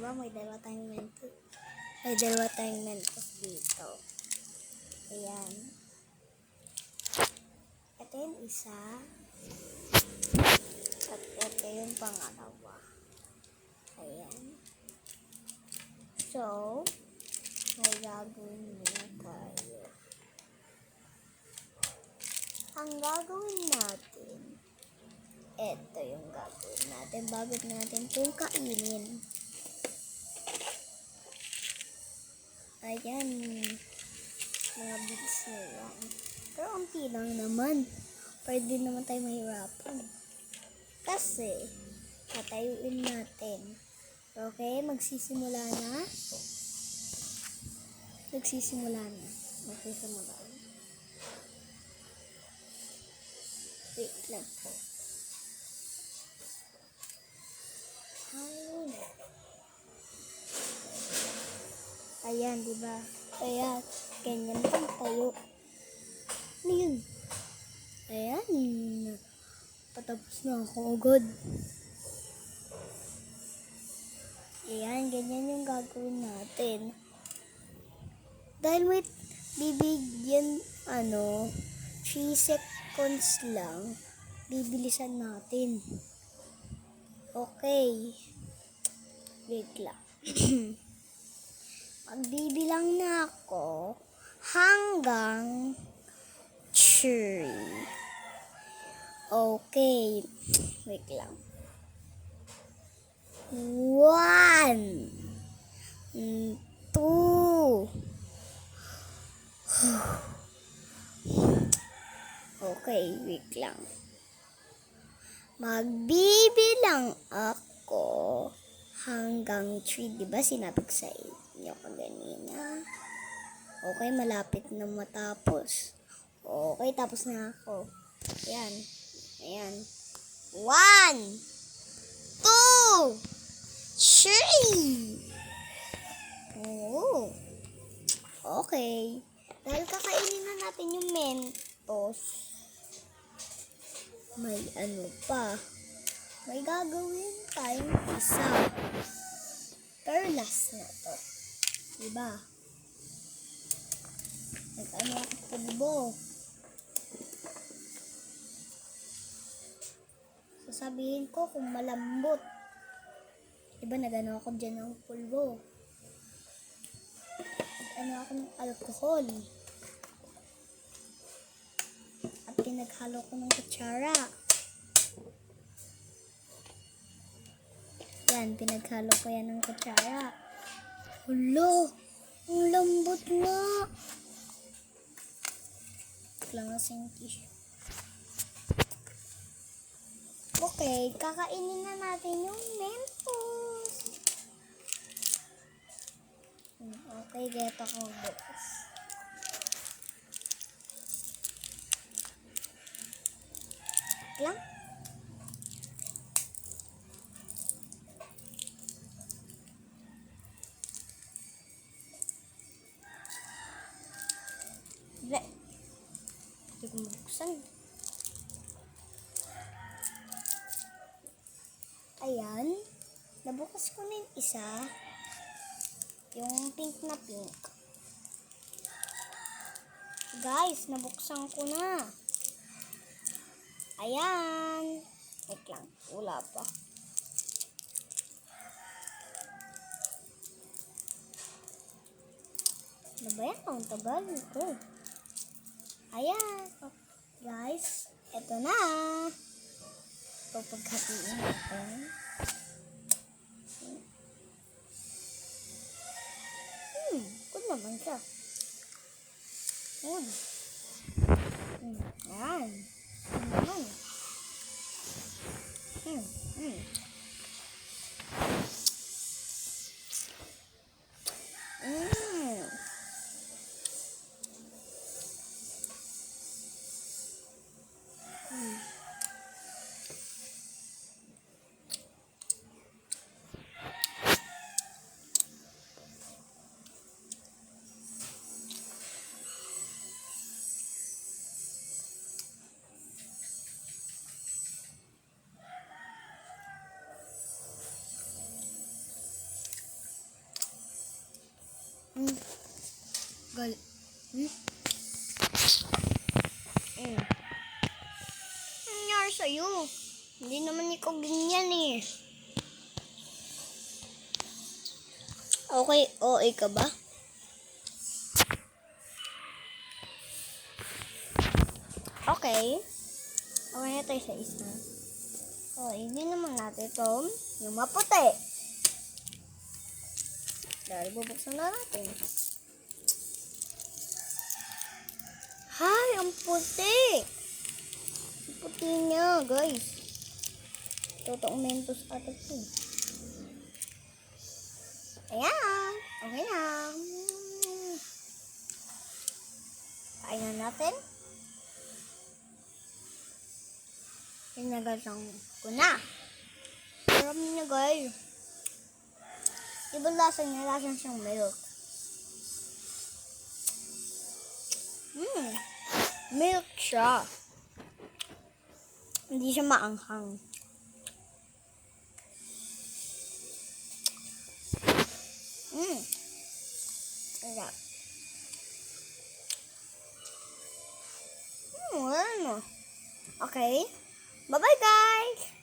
Diba may dalawa tayong Mentos? May dalawa tayong Mentos dito. Ayan. Ito yung isa. At ito yung pangalawa. Ayan. So, may gagawin muna tayo. Ang gagawin natin, ito yung gagawin natin bago natin itong kainin. Ayan. Mga bits na yan. Pero unti lang naman. Pwede naman tayo mahirapan. Kasi, tatayuin natin. Okay, magsisimula na. Magsisimula na. Wait lang po. Ayan, diba? Ayan, ganyan pang tayo. Ano yun? Ayan. Patapos na ako agad. Ayan, ganyan yung gagawin natin. Dahil may bibigyan, 3 seconds lang, bibilisan natin. Okay. Wait lang. Magbibilang na ako hanggang 3. Okay. Wait lang. 1, 2. Okay, wait lang. Magbibilang ako hanggang 3. Diba sinabi ko sa inyo kanina? Okay, malapit na matapos. Okay, tapos na ako. Ayan. Ayan. 1, 2, 3. Oh. Okay. Dahil kakainin na natin yung Mentos, may pa. May gagawin tayong isa. Pero last na to. Diba? Ako pulbo. Sasabihin ko kung malambot. Diba ako dyan ng pulbo. Ako ng alcohol. At pinaghalo ko ng kutsara. Yan, pinaghalo ko yan ng kutsara. Hulo! Ang lambot nga! Lang ang tissue. Okay, kakainin na natin yung Mentos. Okay, get ako bukas. Lang. Hindi ko mabuksan. Ayan. Nabukas ko na yung isa. Yung pink na pink. Guys, nabuksan ko na. Ayan. Wait lang. Wala pa. Ano ba yan? Ang tagal ko. Ayan. Guys, eto na. Ito paghatiin natin. Good naman siya. Ayan. Ayan. Hmm. Gal. Hmm? Hmm. Ano nangyari sa'yo? Hindi naman ikaw ganyan eh. Okay, OA ka ba? Okay. Okay na tayo sa isa. So, hindi naman natin ito yung maputi. Dahil bubuksan na natin. Hay, ang puti! Ang puti niya, guys. Totoong mentos ata ito. Ayan. Okay na. Kain na natin. Pinagasan ko na. Sarap niya, guys. Diba lasa niya? Lasa siyang milk. Milk siya. Hindi siya maanghang. Sarap. Ano? Okay. Bye-bye, guys!